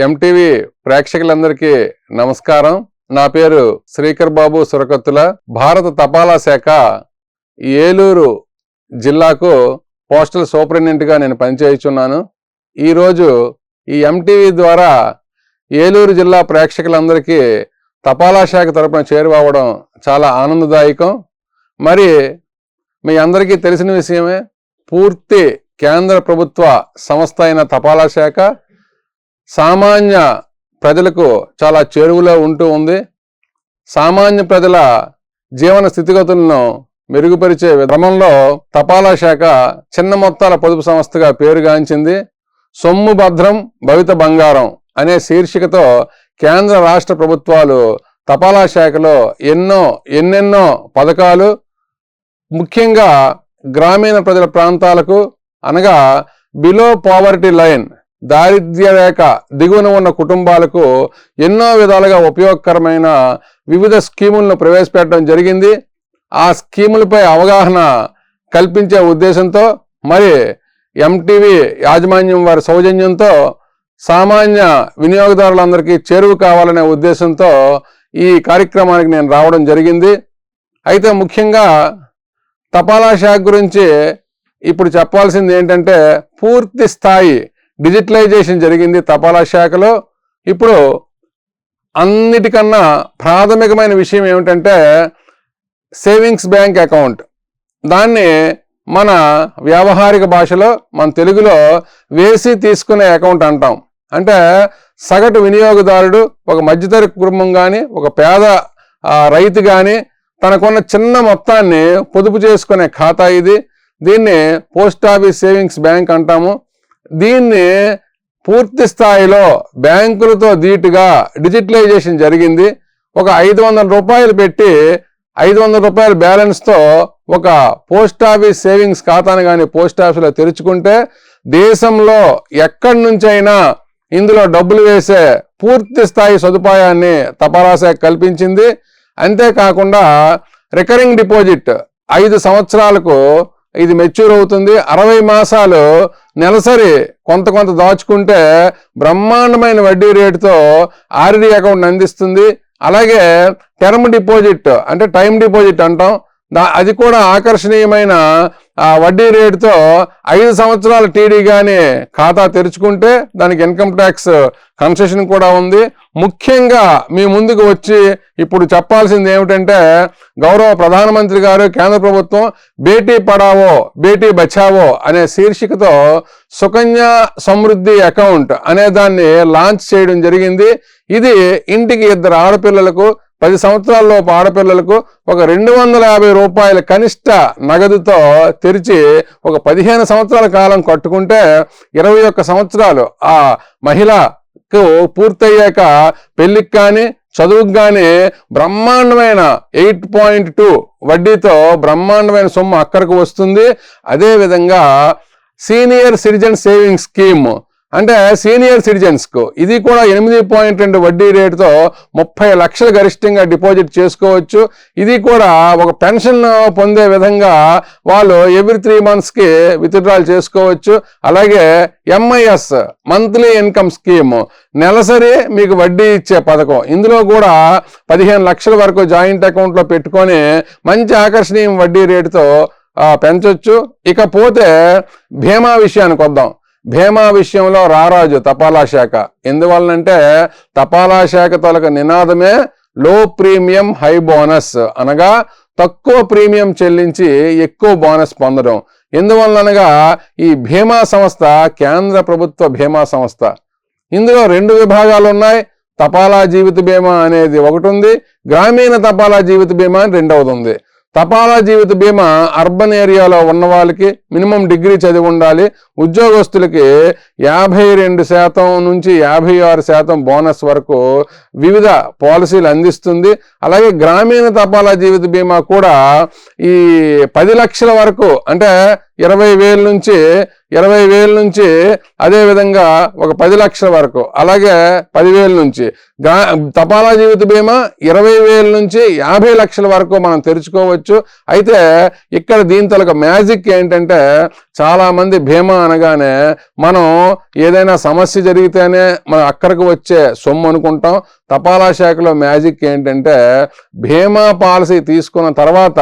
MTV ప్రేక్షకులందరికీ నమస్కారం. నా పేరు శ్రీకర్ బాబు సురకత్తుల. భారత తపాలా శాఖ ఏలూరు జిల్లాకు పోస్టల్ సూపరింటెండెంట్గా నేను పనిచేయుచున్నాను. ఈరోజు ఈ ఎంటీవీ ద్వారా ఏలూరు జిల్లా ప్రేక్షకులందరికీ తపాలా శాఖ తరపున చేరువవడం చాలా ఆనందదాయకం. మరి మీ అందరికీ తెలిసిన విషయమే, పూర్తి కేంద్ర ప్రభుత్వ సంస్థ అయిన తపాలా శాఖ సామాన్య ప్రజలకు చాలా చేరువలో ఉంటూ ఉంది. సామాన్య ప్రజల జీవన స్థితిగతులను మెరుగుపరిచే క్రమంలో తపాలా శాఖ చిన్న మొత్తాల పొదుపు సంస్థగా పేరుగాంచింది. సొమ్ము భద్రం భవిత బంగారం అనే శీర్షికతో కేంద్ర రాష్ట్ర ప్రభుత్వాలు తపాలా శాఖలో ఎన్నెన్నో పథకాలు, ముఖ్యంగా గ్రామీణ ప్రజల ప్రాంతాలకు, అనగా బిలో పావర్టీ లైన్, దారిద్ర్య రేఖ దిగువన ఉన్న కుటుంబాలకు ఎన్నో విధాలుగా ఉపయోగకరమైన వివిధ స్కీములను ప్రవేశపెట్టడం జరిగింది. ఆ స్కీములపై అవగాహన కల్పించే ఉద్దేశంతో మరి ఎంటీవీ యాజమాన్యం వారి సౌజన్యంతో సామాన్య వినియోగదారులందరికీ చేరువ కావాలనే ఉద్దేశంతో ఈ కార్యక్రమానికి నేను రావడం జరిగింది. అయితే ముఖ్యంగా తపాలా శాఖ గురించి ఇప్పుడు చెప్పాల్సింది ఏంటంటే, పూర్తి స్థాయి డిజిటలైజేషన్ జరిగింది తపాలా శాఖలో. ఇప్పుడు అన్నిటికన్నా ప్రాథమికమైన విషయం ఏమిటంటే సేవింగ్స్ బ్యాంక్ అకౌంట్. దాన్ని మన వ్యావహారిక భాషలో, మన తెలుగులో వేసి తీసుకునే అకౌంట్ అంటాం. అంటే సగటు వినియోగదారుడు, ఒక మధ్యతరగతి కుటుంబం కానీ, ఒక పేద రైతు కానీ తనకున్న చిన్న మొత్తాన్ని పొదుపు చేసుకునే ఖాతా ఇది. దీన్ని పోస్ట్ ఆఫీస్ సేవింగ్స్ బ్యాంక్ అంటాము. దీన్ని పూర్తి స్థాయిలో బ్యాంకులతో ధీటుగా డిజిటలైజేషన్ జరిగింది. ఒక 500 రూపాయలు పెట్టి 500 రూపాయల బ్యాలెన్స్తో ఒక పోస్ట్ ఆఫీస్ సేవింగ్స్ ఖాతాను కానీ పోస్ట్ ఆఫీస్లో తెరుచుకుంటే దేశంలో ఎక్కడి నుంచైనా ఇందులో డబ్బులు వేసే పూర్తి స్థాయి సదుపాయాన్ని తపాలా శాఖ కల్పించింది. అంతేకాకుండా రికరింగ్ డిపాజిట్ 5 సంవత్సరాలకు ఇది మెచ్యూర్ అవుతుంది. 60 మాసాలు నెలసరి కొంత దాచుకుంటే బ్రహ్మాండమైన వడ్డీ రేటుతో ఆర్డీ అకౌంట్ అందిస్తుంది. అలాగే టర్మ్ డిపాజిట్ అంటే టైం డిపాజిట్ అంటాం, అది కూడా ఆకర్షణీయమైన వడ్డీ రేటుతో 5 సంవత్సరాల టీడీ కానీ ఖాతా తెరుచుకుంటే దానికి ఇన్కమ్ ట్యాక్స్ కన్సెషన్ కూడా ఉంది. ముఖ్యంగా మీ ముందుకు వచ్చి ఇప్పుడు చెప్పాల్సింది ఏమిటంటే, గౌరవ ప్రధానమంత్రి గారు, కేంద్ర ప్రభుత్వం బేటీ పడావో బేటీ బచావో అనే శీర్షికతో సుకన్య సమృద్ధి అకౌంట్ అనే దాన్ని లాంచ్ చేయడం జరిగింది. ఇది ఇంటికి 2 ఆడపిల్లలకు, 10 సంవత్సరాల్లోపు ఆడపిల్లలకు ఒక 250 రూపాయల కనిష్ట నగదుతో తెరిచి ఒక 15 సంవత్సరాల కాలం కట్టుకుంటే 21 సంవత్సరాలు ఆ మహిళకు పూర్తయ్యాక పెళ్లికి కానీ చదువుకు కానీ బ్రహ్మాండమైన 8.2 వడ్డీతో బ్రహ్మాండమైన సొమ్ము అక్కడికి వస్తుంది. అదేవిధంగా సీనియర్ సిటిజన్ సేవింగ్స్ స్కీమ్ అంటే సీనియర్ సిటిజన్స్కు ఇది కూడా 8.2 వడ్డీ రేటుతో 30 లక్షలు గరిష్టంగా డిపాజిట్ చేసుకోవచ్చు. ఇది కూడా ఒక పెన్షన్ పొందే విధంగా వాళ్ళు ఎవ్రీ 3 monthsకి విత్డ్రాల్ చేసుకోవచ్చు. అలాగే ఎంఐఎస్ మంత్లీ ఇన్కమ్ స్కీమ్, నెలసరి మీకు వడ్డీ ఇచ్చే పథకం. ఇందులో కూడా 15 లక్షల వరకు జాయింట్ అకౌంట్లో పెట్టుకొని మంచి ఆకర్షణీయ వడ్డీ రేటుతో పెంచొచ్చు. ఇకపోతే బీమా విషయానికి వద్దాం. బీమా విషయంలో రారాజు తపాలా శాఖ. ఎందువలనంటే తపాలా శాఖ తొలక నినాదమే లో ప్రీమియం హై బోనస్, అనగా తక్కువ ప్రీమియం చెల్లించి ఎక్కువ బోనస్ పొందడం. ఎందువలనగా ఈ బీమా సంస్థ కేంద్ర ప్రభుత్వ బీమా సంస్థ. ఇందులో 2 విభాగాలు ఉన్నాయి. తపాలా జీవిత బీమా అనేది ఒకటి ఉంది, గ్రామీణ తపాలా జీవిత బీమా అని రెండవది ఉంది. తపాలా జీవిత బీమా అర్బన్ ఏరియాలో ఉన్న వాళ్ళకి మినిమం డిగ్రీ చదివి ఉండాలి. ఉద్యోగస్తులకి 52% నుంచి 56% బోనస్ వరకు వివిధ పాలసీలు అందిస్తుంది. అలాగే గ్రామీణ తపాలా జీవిత బీమా కూడా ఈ 10 లక్షల వరకు, అంటే 20,000 నుంచి అదేవిధంగా ఒక 10 లక్షల వరకు, అలాగే 10,000 నుంచి తపాలా జీవిత బీమా 20,000 నుంచి 50 లక్షల వరకు మనం తెరుచుకోవచ్చు. అయితే ఇక్కడ దీని తలక మ్యాజిక్ ఏంటంటే, చాలా మంది బీమా అనగానే మనం ఏదైనా సమస్య జరిగితేనే మనం అక్కడికి వచ్చే సొమ్ము అనుకుంటాం. తపాలా శాఖలో మ్యాజిక్ ఏంటంటే, బీమా పాలసీ తీసుకున్న తర్వాత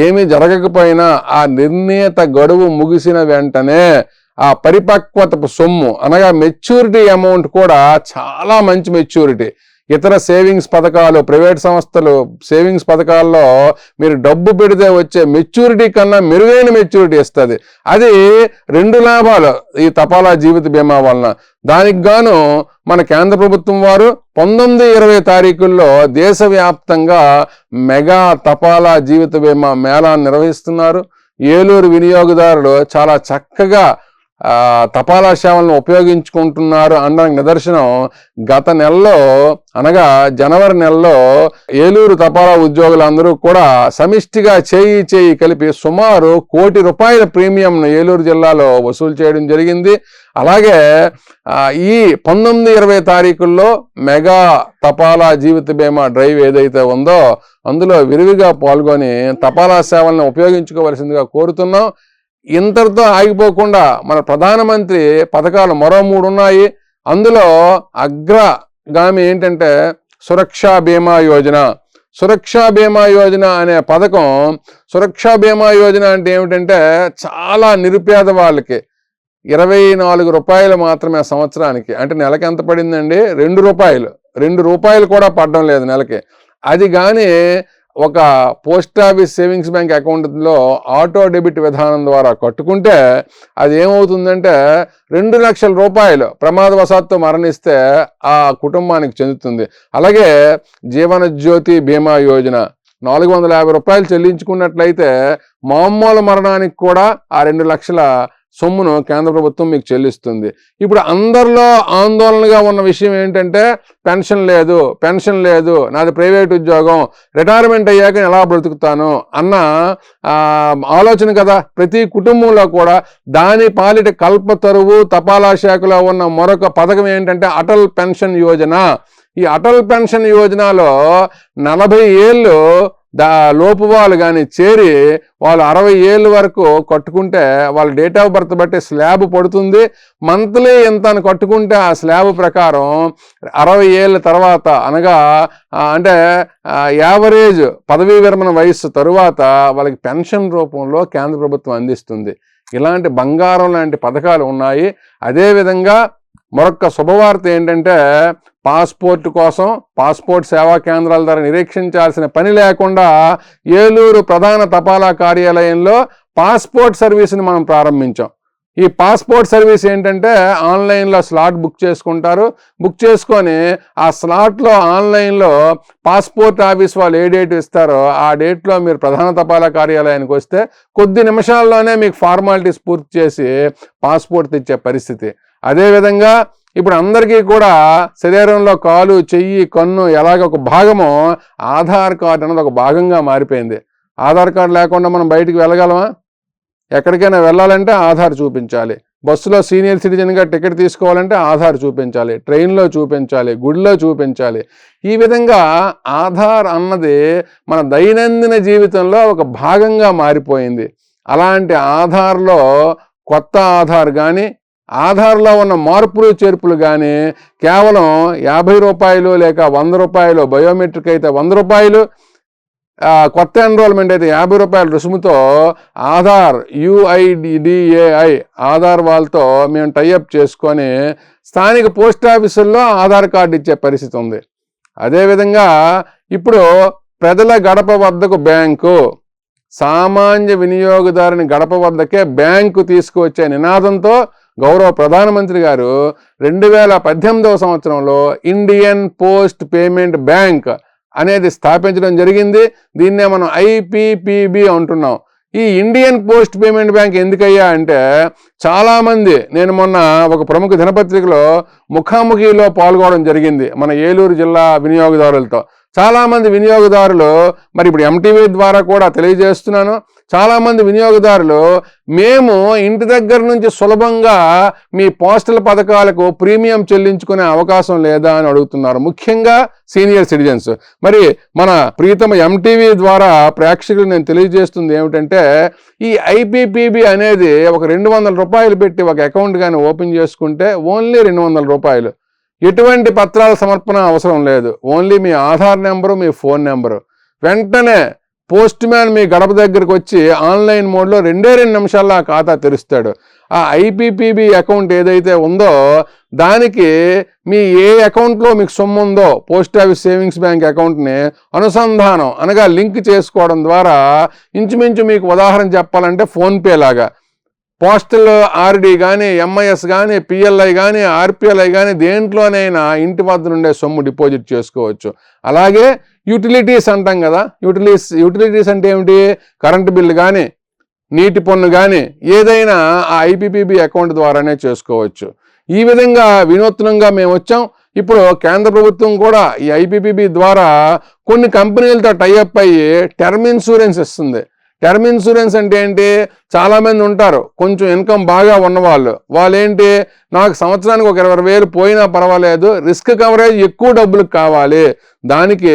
ఏమీ జరగకపోయినా ఆ నిర్ణీత గడువు ముగిసిన వెంటనే ఆ పరిపక్వతపు సొమ్ము అనగా మెచ్యూరిటీ అమౌంట్ కూడా చాలా మంచి మెచ్యూరిటీ. ఇతర సేవింగ్స్ పథకాలు, ప్రైవేట్ సంస్థలు సేవింగ్స్ పథకాల్లో మీరు డబ్బు పెడితే వచ్చే మెచ్యూరిటీ కన్నా మెరుగైన మెచ్యూరిటీ ఇస్తుంది. అది 2 లాభాలు ఈ తపాలా జీవిత బీమా వలన. దానికి గాను మన కేంద్ర ప్రభుత్వం వారు 19-20 తారీఖుల్లో దేశవ్యాప్తంగా మెగా తపాలా జీవిత బీమా మేళాను నిర్వహిస్తున్నారు. ఏలూరు వినియోగదారులు చాలా చక్కగా తపాలా సేవలను ఉపయోగించుకుంటున్నారు అనడానికి నిదర్శనం గత నెలలో అనగా జనవరి నెలలో ఏలూరు తపాలా ఉద్యోగులందరూ కూడా సమిష్టిగా చేయి కలిపి సుమారు ₹1 కోటి ప్రీమియంను ఏలూరు జిల్లాలో వసూలు చేయడం జరిగింది. అలాగే ఈ 19-20 తారీఖుల్లో మెగా తపాలా జీవిత బీమా డ్రైవ్ ఏదైతే ఉందో అందులో విరివిగా పాల్గొని తపాలా సేవలను ఉపయోగించుకోవలసిందిగా కోరుతున్నాం. ఇంతటితో ఆగిపోకుండా మన ప్రధానమంత్రి పథకాలు మరో 3 ఉన్నాయి. అందులో అగ్రగామి ఏంటంటే సురక్షా బీమా యోజన. సురక్షా బీమా యోజన అనే పథకం, సురక్షా బీమా యోజన అంటే ఏమిటంటే, చాలా నిరుపేద వాళ్ళకి ₹24 మాత్రమే సంవత్సరానికి. అంటే నెలకి ఎంత పడిందండి? ₹2 కూడా పడడం లేదు నెలకి. అది కానీ ఒక పోస్ట్ ఆఫీస్ సేవింగ్స్ బ్యాంక్ అకౌంట్లో ఆటో డెబిట్ విధానం ద్వారా కట్టుకుంటే అది ఏమవుతుందంటే ₹2 లక్షల ప్రమాదవశాత్తు మరణిస్తే ఆ కుటుంబానికి చెందుతుంది. అలాగే జీవన జ్యోతి బీమా యోజన ₹450 చెల్లించుకున్నట్లయితే మామూలు మరణానికి కూడా ఆ 2 లక్షల సొమ్మును కేంద్ర ప్రభుత్వం మీకు చెల్లిస్తుంది. ఇప్పుడు అందరిలో ఆందోళనగా ఉన్న విషయం ఏంటంటే, పెన్షన్ లేదు, నాది ప్రైవేట్ ఉద్యోగం, రిటైర్మెంట్ అయ్యాక ఎలా బ్రతుకుతాను అన్న ఆలోచన కదా ప్రతి కుటుంబంలో కూడా. దాని పాలిట కల్పతరువు తపాలా శాఖలో ఉన్న మరొక పథకం ఏంటంటే అటల్ పెన్షన్ యోజన. ఈ అటల్ పెన్షన్ యోజనలో 40 ఏళ్ళు లోపు వాళ్ళు కానీ చేరి వాళ్ళు 60 ఏళ్ళ వరకు కట్టుకుంటే వాళ్ళ డేట్ ఆఫ్ బర్త్ బట్టి స్లాబ్ పడుతుంది. మంత్లీ ఎంత అని కట్టుకుంటే ఆ స్లాబ్ ప్రకారం 60 ఏళ్ళ తర్వాత అనగా అంటే యావరేజ్ పదవీ విరమణ వయస్సు తరువాత వాళ్ళకి పెన్షన్ రూపంలో కేంద్ర ప్రభుత్వం అందిస్తుంది. ఇలాంటి బంగారం లాంటి పథకాలు ఉన్నాయి. అదేవిధంగా మరొక శుభవార్త ఏంటంటే, పాస్పోర్ట్ కోసం పాస్పోర్ట్ సేవా కేంద్రాల ద్వారా నిరీక్షించాల్సిన పని లేకుండా ఏలూరు ప్రధాన తపాలా కార్యాలయంలో పాస్పోర్ట్ సర్వీస్ని మనం ప్రారంభించాం. ఈ పాస్పోర్ట్ సర్వీస్ ఏంటంటే, ఆన్లైన్లో స్లాట్ బుక్ చేసుకుంటారు. బుక్ చేసుకొని ఆ స్లాట్లో ఆన్లైన్లో పాస్పోర్ట్ ఆఫీస్ వాళ్ళు ఏ డేట్ ఇస్తారో ఆ డేట్లో మీరు ప్రధాన తపాలా కార్యాలయానికి వస్తే కొద్ది నిమిషాల్లోనే మీకు ఫార్మాలిటీస్ పూర్తి చేసి పాస్పోర్ట్ తెచ్చే పరిస్థితి. అదేవిధంగా ఇప్పుడు అందరికీ కూడా శరీరంలో కాలు, చెయ్యి, కన్ను ఎలాగ ఒక భాగమో ఆధార్ కార్డు అన్నది ఒక భాగంగా మారిపోయింది. ఆధార్ కార్డు లేకుండా మనం బయటికి వెళ్ళగలమా? ఎక్కడికైనా వెళ్ళాలంటే ఆధార్ చూపించాలి. బస్సులో సీనియర్ సిటిజన్గా టికెట్ తీసుకోవాలంటే ఆధార్ చూపించాలి, ట్రైన్లో చూపించాలి, గుడిలో చూపించాలి. ఈ విధంగా ఆధార్ అన్నది మన దైనందిన జీవితంలో ఒక భాగంగా మారిపోయింది. అలాంటి ఆధార్లో కొత్త ఆధార్ కానీ ఆధార్లో ఉన్న మార్పులు చేర్పులు కానీ కేవలం ₹50 లేక ₹100, బయోమెట్రిక్ అయితే ₹100, కొత్త ఎన్రోల్మెంట్ అయితే ₹50 రుసుముతో ఆధార్ UIDAI ఆధార్ వాళ్ళతో మేము టైఅప్ చేసుకొని స్థానిక పోస్ట్ ఆఫీసుల్లో ఆధార్ కార్డు ఇచ్చే పరిస్థితి ఉంది. అదేవిధంగా ఇప్పుడు ప్రజల గడప వద్దకు బ్యాంకు, సామాన్య వినియోగదారుని గడప వద్దకే బ్యాంకు తీసుకువచ్చే నినాదంతో గౌరవ ప్రధానమంత్రి గారు 2018వ సంవత్సరంలో ఇండియన్ పోస్ట్ పేమెంట్ బ్యాంక్ అనేది స్థాపించడం జరిగింది. దీన్నే మనం IPPB అంటున్నాం. ఈ ఇండియన్ పోస్ట్ పేమెంట్ బ్యాంక్ ఎందుకయ్యా అంటే, చాలామంది నేను మొన్న ఒక ప్రముఖ దినపత్రికలో ముఖాముఖిలో పాల్గొనడం జరిగింది మన ఏలూరు జిల్లా వినియోగదారులతో. చాలామంది వినియోగదారులు మరి ఇప్పుడు MTV ద్వారా కూడా తెలియజేస్తున్నాను, చాలామంది వినియోగదారులు మేము ఇంటి దగ్గర నుంచి సులభంగా మీ పోస్టల్ పథకాలకు ప్రీమియం చెల్లించుకునే అవకాశం లేదా అని అడుగుతున్నారు, ముఖ్యంగా సీనియర్ సిటిజన్స్. మరి మన ప్రీతమ ఎంటీవీ ద్వారా ప్రేక్షకులు నేను తెలియజేస్తుంది ఏమిటంటే, ఈ ఐపీపీబీ అనేది ఒక 200 రూపాయలు పెట్టి ఒక అకౌంట్ కానీ ఓపెన్ చేసుకుంటే ఓన్లీ 200 రూపాయలు, ఎటువంటి పత్రాల సమర్పణ అవసరం లేదు, ఓన్లీ మీ ఆధార్ నెంబరు, మీ ఫోన్ నెంబరు. వెంటనే పోస్ట్ మ్యాన్ మీ గడప దగ్గరకు వచ్చి ఆన్లైన్ మోడ్లో 2 నిమిషాల్లో ఆ ఖాతా తెరుస్తాడు. ఆ ఐపీపీబీ అకౌంట్ ఏదైతే ఉందో దానికి మీ ఏ అకౌంట్లో మీకు సొమ్ము ఉందో పోస్ట్ ఆఫీస్ సేవింగ్స్ బ్యాంక్ అకౌంట్ని అనుసంధానం అనగా లింక్ చేసుకోవడం ద్వారా ఇంచుమించు మీకు ఉదాహరణ చెప్పాలంటే ఫోన్పే లాగా పోస్టల్ ఆర్డీ కానీ, ఎంఐఎస్ కానీ, పిఎల్ఐ కానీ, ఆర్పిఎల్ఐ కానీ దేంట్లోనైనా ఇంటి వద్ద నుండే సొమ్ము డిపాజిట్ చేసుకోవచ్చు. అలాగే యూటిలిటీస్ అంటాం కదా, యూటిలిటీస్ అంటే ఏమిటి? కరెంటు బిల్లు కానీ, నీటి పన్ను కానీ ఏదైనా ఆ ఐపీపీబీ అకౌంట్ ద్వారానే చేసుకోవచ్చు. ఈ విధంగా వినూత్నంగా మేము వచ్చాం. ఇప్పుడు కేంద్ర ప్రభుత్వం కూడా ఈ ఐపీపీబీ ద్వారా కొన్ని కంపెనీలతో టైఅప్ అయ్యి టర్మ్ ఇన్సూరెన్స్ ఇస్తుంది. టర్మ్ ఇన్సూరెన్స్ అంటే ఏంటి? చాలామంది ఉంటారు కొంచెం ఇన్కమ్ బాగా ఉన్నవాళ్ళు, వాళ్ళేంటి, నాకు సంవత్సరానికి ఒక 20,000 పోయినా పర్వాలేదు, రిస్క్ కవరేజ్ ఎక్కువ డబ్బులకు కావాలి, దానికి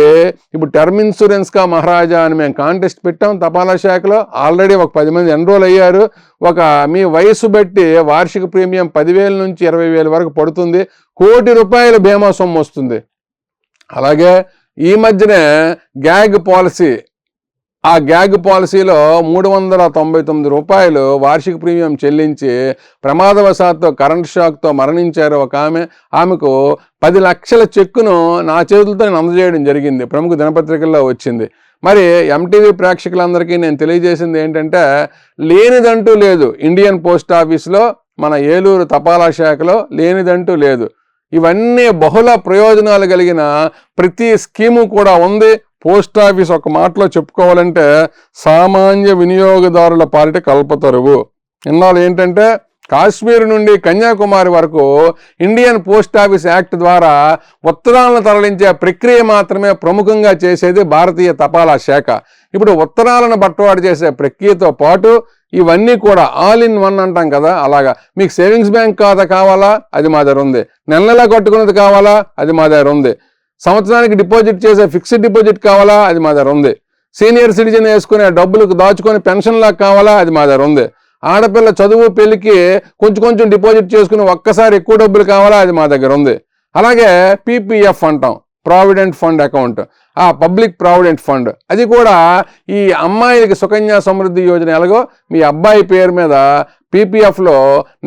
ఇప్పుడు టర్మ్ ఇన్సూరెన్స్గా మహారాజా అని మేము కాంటెస్ట్ పెట్టాం తపాలా శాఖలో. ఆల్రెడీ ఒక 10 మంది ఎన్రోల్ అయ్యారు. మీ వయసు బట్టి వార్షిక ప్రీమియం 10,000 నుంచి 20,000 వరకు పడుతుంది. ₹1 కోటి బీమా సొమ్ము వస్తుంది. అలాగే ఈ మధ్యనే గ్యాగ్ పాలసీ, ఆ గ్యాగ్ పాలసీలో ₹399 వార్షిక ప్రీమియం చెల్లించి ప్రమాదవశాత్తు కరెంట్ షాక్తో మరణించారు ఒక ఆమెకు 10 లక్షల చెక్కును నా చేతులతో అందజేయడం జరిగింది, ప్రముఖ దినపత్రికల్లో వచ్చింది. మరి ఎంటీవీ ప్రేక్షకులందరికీ నేను తెలియజేసింది ఏంటంటే, లేనిదంటూ లేదు ఇండియన్ పోస్ట్ ఆఫీస్లో, మన ఏలూరు తపాలా శాఖలో లేనిదంటూ లేదు. ఇవన్నీ బహుళ ప్రయోజనాలు కలిగిన ప్రతి స్కీము కూడా ఉంది. పోస్ట్ ఆఫీస్ ఒక మాటలో చెప్పుకోవాలంటే సామాన్య వినియోగదారుల పాలిట కల్పతరువు. ఇన్నాళ్ళు ఏంటంటే కాశ్మీర్ నుండి కన్యాకుమారి వరకు ఇండియన్ పోస్ట్ ఆఫీస్ యాక్ట్ ద్వారా ఉత్తరాలను తరలించే ప్రక్రియ మాత్రమే ప్రముఖంగా చేసేది భారతీయ తపాలా శాఖ. ఇప్పుడు ఉత్తరాలను బట్టవాడు చేసే ప్రక్రియతో పాటు ఇవన్నీ కూడా ఆల్ ఇన్ వన్ అంటాం కదా, అలాగా మీకు సేవింగ్స్ బ్యాంక్ ఖాతా కావాలా, అది మా దగ్గర ఉంది. నెల నెలా కట్టుకున్నది కావాలా, అది మా దగ్గర ఉంది. సంవత్సరానికి డిపాజిట్ చేసే ఫిక్స్డ్ డిపాజిట్ కావాలా, అది మా దగ్గర ఉంది. సీనియర్ సిటిజన్ వేసుకునే డబ్బులకు దాచుకొని పెన్షన్లాగా కావాలా, అది మా దగ్గర ఉంది. ఆడపిల్ల చదువు పెళ్లికి కొంచెం డిపాజిట్ చేసుకుని ఒక్కసారి ఎక్కువ డబ్బులు కావాలా, అది మా దగ్గర ఉంది. అలాగే పీపీఎఫ్ అంటాం, ప్రావిడెంట్ ఫండ్ అకౌంట్, ఆ పబ్లిక్ ప్రావిడెంట్ ఫండ్, అది కూడా ఈ అమ్మాయిలకి సుకన్య సమృద్ధి యోజన ఎలాగో మీ అబ్బాయి పేరు మీద పీపీఎఫ్లో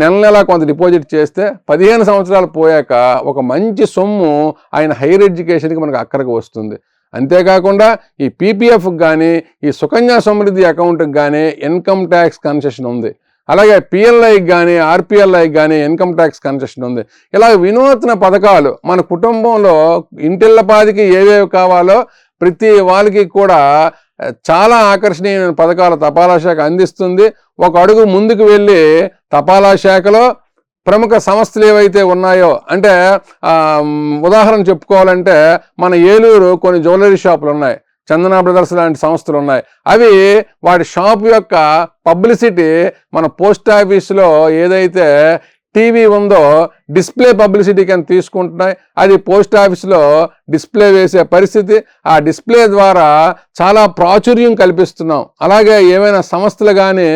నెల కొంత డిపాజిట్ చేస్తే 15 సంవత్సరాలు పోయాక ఒక మంచి సొమ్ము ఆయన హైయర్ ఎడ్యుకేషన్కి మనకు అక్కడికి వస్తుంది. అంతేకాకుండా ఈ పీపీఎఫ్కి కానీ ఈ సుకన్య సమృద్ధి అకౌంట్కి కానీ ఇన్కమ్ ట్యాక్స్ కన్సెషన్ ఉంది. అలాగే పిఎల్ఐకి కానీ ఆర్పిఎల్ఐకి కానీ ఇన్కమ్ ట్యాక్స్ కన్సెషన్ ఉంది. ఇలా వినూత్న పథకాలు మన కుటుంబంలో ఇంటిళ్ళపాదికి ఏవేవి కావాలో ప్రతి వాళ్ళకి కూడా చాలా ఆకర్షణీయమైన పథకాలు తపాలా శాఖ అందిస్తుంది. ఒక అడుగు ముందుకు వెళ్ళి తపాలా శాఖలో ప్రముఖ సంస్థలు ఏవైతే ఉన్నాయో, అంటే ఉదాహరణ చెప్పుకోవాలంటే మన ఏలూరు కొన్ని జ్యువెలరీ షాపులు ఉన్నాయి, చందన బ్రదర్స్ లాంటి సంస్థలు ఉన్నాయి. అవి వాటి షాప్ యొక్క పబ్లిసిటీ మన పోస్ట్ ఆఫీసులో ఏదైతే టీవీ ఉందో డిస్ప్లే పబ్లిసిటీ కింద తీసుకుంటున్నాయి. అది పోస్ట్ ఆఫీస్లో డిస్ప్లే వేసే పరిస్థితి. ఆ డిస్ప్లే ద్వారా చాలా ప్రాచుర్యం కల్పిస్తున్నాం. అలాగే ఏమైనా సంస్థలు కానీ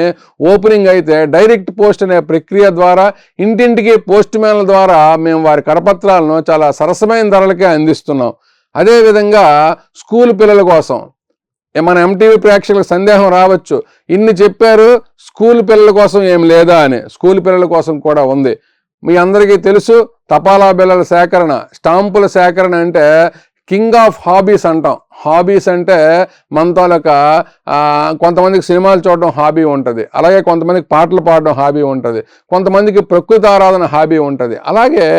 ఓపెనింగ్ అయితే డైరెక్ట్ పోస్ట్ అనే ప్రక్రియ ద్వారా ఇంటింటికి పోస్ట్ మ్యాన్ల ద్వారా మేము వారి కరపత్రాలను చాలా సరసమైన ధరలకే అందిస్తున్నాం. అదేవిధంగా స్కూల్ పిల్లల కోసం మన ఎంటీవీ ప్రేక్షకులకు సందేహం రావచ్చు, ఇన్ని చెప్పారు స్కూల్ పిల్లల కోసం ఏం లేదా అని. స్కూల్ పిల్లల కోసం కూడా ఉంది. మీ అందరికీ తెలుసు తపాలా బిళ్ళల సేకరణ, స్టాంపుల సేకరణ అంటే కింగ్ ఆఫ్ హాబీస్ అంటాం. హాబీస్ అంటే మన తాలూకా కొంతమందికి సినిమాలు చూడడం హాబీ ఉంటుంది, అలాగే కొంతమందికి పాటలు పాడడం హాబీ ఉంటుంది, కొంతమందికి ప్రకృతి ఆరాధన హాబీ ఉంటుంది. అలాగే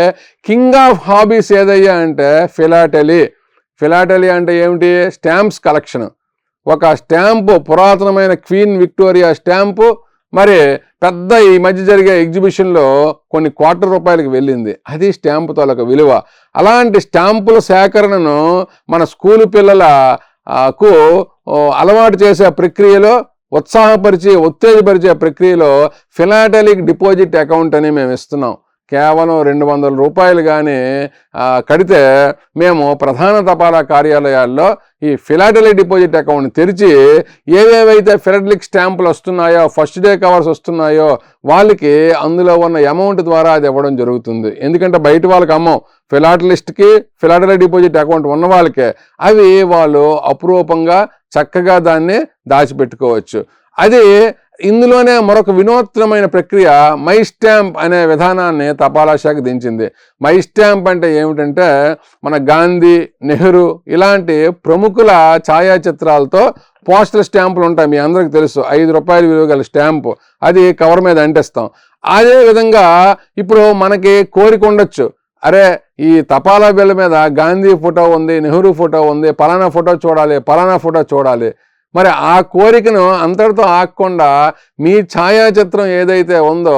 కింగ్ ఆఫ్ హాబీస్ ఏదయ్యా అంటే ఫిలాటలీ. ఫిలాటలీ అంటే ఏమిటి? Stamps collection. ఒక స్టాంపు, పురాతనమైన క్వీన్ విక్టోరియా స్టాంపు మరి పెద్ద ఈ మధ్య జరిగే ఎగ్జిబిషన్లో కొన్ని ₹1,00,00,000 వెళ్ళింది. అది స్టాంపు తాలూకా విలువ. అలాంటి స్టాంపుల సేకరణను మన స్కూలు పిల్లలకు అలవాటు చేసే ప్రక్రియలో ఉత్సాహపరిచి ఉత్తేజపరిచే ప్రక్రియలో ఫిలాటలిక్ డిపాజిట్ అకౌంట్ అని మేము ఇస్తున్నాం. కేవలం 200 రూపాయలు కానీ కడితే మేము ప్రధాన తపాలా కార్యాలయాల్లో ఈ ఫిలాటలిక్ డిపాజిట్ అకౌంట్ తెరిచి ఏవేవైతే ఫిలాటలిక్ స్టాంపులు వస్తున్నాయో, ఫస్ట్ డే కవర్స్ వస్తున్నాయో వాళ్ళకి అందులో ఉన్న అమౌంట్ ద్వారా అది ఇవ్వడం జరుగుతుంది. ఎందుకంటే బయట వాళ్ళకి అమ్మం, ఫిలాటలిస్ట్కి ఫిలాటలిక్ డిపాజిట్ అకౌంట్ ఉన్న వాళ్ళకే అవి వాళ్ళు అపురూపంగా చక్కగా దాన్ని దాచిపెట్టుకోవచ్చు. అది ఇందులోనే మరొక వినూత్నమైన ప్రక్రియ మై స్టాంప్ అనే విధానాన్ని తపాలా శాఖ దించింది. మై స్టాంప్ అంటే ఏమిటంటే మన గాంధీ, నెహ్రూ ఇలాంటి ప్రముఖుల ఛాయాచిత్రాలతో పోస్టల్ స్టాంపులు ఉంటాయి. మీ అందరికి తెలుసు, 5 రూపాయలు విలువ గల స్టాంపు, అది కవర్ మీద అంటిస్తాం. అదే విధంగా ఇప్పుడు మనకి కోరిక ఉండొచ్చు, అరే ఈ తపాలా బిళ్ళ మీద గాంధీ ఫోటో ఉంది, నెహ్రూ ఫోటో ఉంది, పలానా ఫోటో చూడాలి, పలానా ఫోటో చూడాలి. మరి ఆ కోరికను అంతటితో ఆగకుండా మీ ఛాయాచిత్రం ఏదైతే ఉందో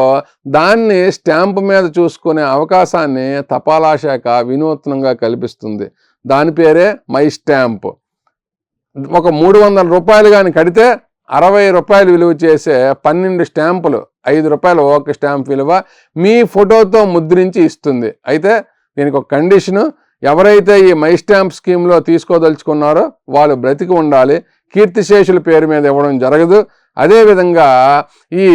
దాన్ని స్టాంప్ మీద చూసుకునే అవకాశాన్ని తపాలా శాఖ వినూత్నంగా కల్పిస్తుంది. దాని పేరే మై స్టాంప్. ఒక 300 రూపాయలు కానీ కడితే 60 రూపాయలు విలువ చేసే 12 స్టాంపులు, 5 రూపాయలు ఒక స్టాంప్ విలువ మీ ఫోటోతో ముద్రించి ఇస్తుంది. అయితే దీనికి ఒక కండిషను, ఎవరైతే ఈ మై స్టాంప్ స్కీమ్లో తీసుకోదలుచుకున్నారో వాళ్ళు బ్రతికి ఉండాలి, కీర్తిశేషుల పేరు మీద ఇవ్వడం జరగదు. అదేవిధంగా ఈ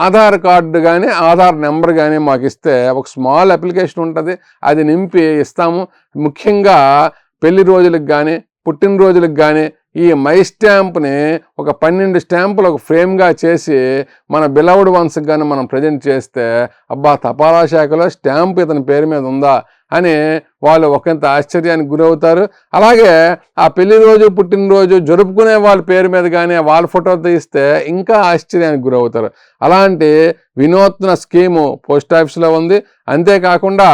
ఆధార్ కార్డు కానీ ఆధార్ నెంబర్ కానీ మాకు ఇస్తే ఒక స్మాల్ అప్లికేషన్ ఉంటుంది, అది నింపి ఇస్తాము. ముఖ్యంగా పెళ్లి రోజులకు కానీ పుట్టినరోజులకు కానీ ఈ మై స్టాంప్ని ఒక 12 స్టాంపులు ఒక ఫ్రేమ్గా చేసి మన బిలవ్డ్ వన్స్కి కానీ మనం ప్రజెంట్ చేస్తే, అబ్బా తపాలా శాఖలో స్టాంప్ ఇతని పేరు మీద ఉందా అని వాళ్ళు ఒకంత ఆశ్చర్యానికి గురవుతారు. అలాగే ఆ పెళ్లి రోజు పుట్టినరోజు జరుపుకునే వాళ్ళ పేరు మీద కానీ వాళ్ళ ఫోటో తీస్తే ఇంకా ఆశ్చర్యానికి గురవుతారు. అలాంటి వినూత్న స్కీము పోస్ట్ ఆఫీస్లో ఉంది. అంతేకాకుండా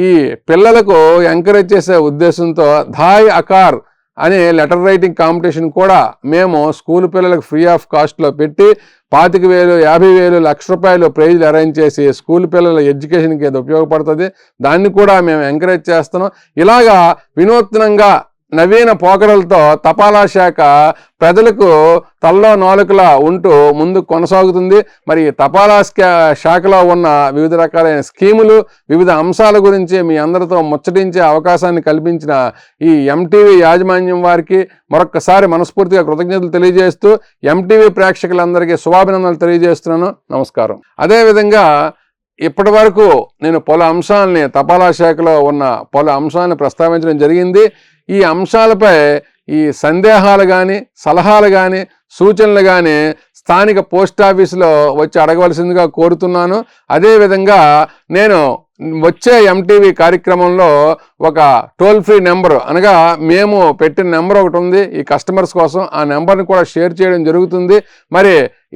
ఈ పిల్లలకు ఎంకరేజ్ చేసే ఉద్దేశంతో ధాయ్ అకార్ అనే లెటర్ రైటింగ్ కాంపిటీషన్ కూడా మేము స్కూల్ పిల్లలకు ఫ్రీ ఆఫ్ కాస్ట్లో పెట్టి 25,000, 50,000, ₹1,00,000 ప్రైజ్లు అరేంజ్ చేసి స్కూల్ పిల్లల ఎడ్యుకేషన్కి అది ఉపయోగపడుతుంది. దాన్ని కూడా మేము ఎంకరేజ్ చేస్తున్నాం. ఇలాగా వినూత్నంగా నవీన పోకడలతో తపాలా శాఖ ప్రజలకు తల్లో నాలుకలా ఉంటూ ముందుకు కొనసాగుతుంది. మరి తపాలా శాఖలో ఉన్న వివిధ రకాలైన స్కీములు, వివిధ అంశాల గురించి మీ అందరితో ముచ్చటించే అవకాశాన్ని కల్పించిన ఈ ఎంటీవీ యాజమాన్యం వారికి మరొక్కసారి మనస్ఫూర్తిగా కృతజ్ఞతలు తెలియజేస్తూ ఎంటీవీ ప్రేక్షకులందరికీ శుభాభినందనలు తెలియజేస్తున్నాను. నమస్కారం. అదేవిధంగా ఇప్పటి వరకు నేను పలు అంశాలని తపాలా శాఖలో ఉన్న పలు అంశాలను ప్రస్తావించడం జరిగింది. ఈ అంశాలపై ఈ సందేహాలు కానీ సలహాలు కానీ సూచనలు కానీ స్థానిక పోస్ట్ ఆఫీసులో వచ్చి అడగవలసిందిగా కోరుతున్నాను. అదేవిధంగా నేను వచ్చే ఎంటీవీ కార్యక్రమంలో ఒక టోల్ ఫ్రీ నెంబరు, అనగా మేము పెట్టిన నెంబర్ ఒకటి ఉంది ఈ కస్టమర్స్ కోసం, ఆ నెంబర్ని కూడా షేర్ చేయడం జరుగుతుంది. మరి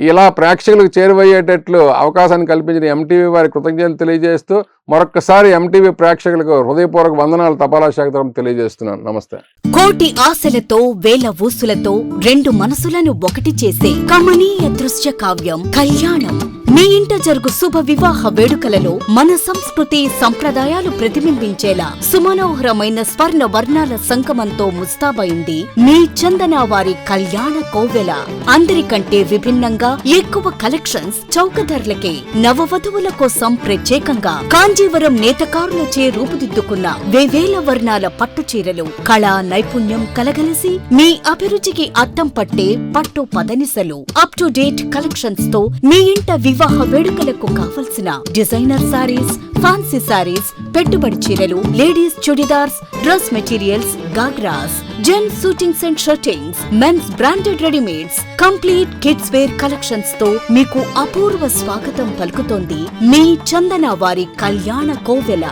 ఇలా ప్రేక్షకులకు చేరువయ్యేటట్లు అవకాశాన్ని కల్పించిన ఎంటీవీ వారి కృతజ్ఞతలు తెలియజేస్తూ మరొక్కసారి ఎంటీవీ ప్రేక్షకులకు హృదయపూర్వక వందనాలు తపాలా శాఖ తరపున తెలియజేస్తున్నాను. నమస్తే. కోటి ఆశలతో వేల ఊసులతో 2 మనసులను ఒకటి చేసే కమనీయ దృశ్య కావ్యం కళ్యాణం. మీ ఇంట జరుగు శుభ వివాహ వేడుకలలో మన సంస్కృతి సంప్రదాయాలు ప్రతిబింబించేలా సుమనోహరమైన స్వర్ణ వర్ణాల సంగమంతో ముస్తాబైంది మీ చందన వారి కళ్యాణ కోవెల. అందరికంటే విభిన్నంగా ఎక్కువ కలెక్షన్స్ చౌక ధరలకే నవవధువుల కోసం ప్రత్యేకంగా కాంజీవరం నేతకారులచే రూపుదిద్దుకున్న వేవేల వర్ణాల పట్టు చీరలు, కళా నైపుణ్యం కలగలిసి మీ అభిరుచికి అద్దం పట్టే పట్టు పదనిసలు, అప్ టు డేట్ కలెక్షన్స్ తో మీ ఇంట వివాహ వేడుకలకు కావలసిన డిజైనర్ సారీస్, ఫ్యాన్సీ సారీస్, పెట్టుబడి చీరలు, ladies churidars, dress materials, ghagras, gents suitings and shirtings, mens branded readymades, complete kids wear collections తో మీకు అపూర్వ స్వాగతం పలుకుతోంది మీ చందన వారి కళ్యాణ కోవెల.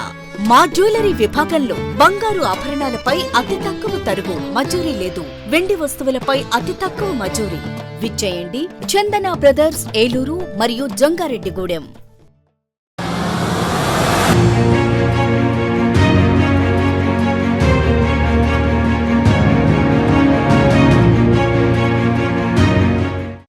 మా జ్యువెలరీ విభాగంలో బంగారు ఆభరణాలపై అతి తక్కువ తరుగు, మజూరీ లేదు. వెండి వస్తువులపై అతి తక్కువ మజూరీ. విచ్చేయండి చందన బ్రదర్స్, ఏలూరు మరియు జంగారెడ్డిగూడెం.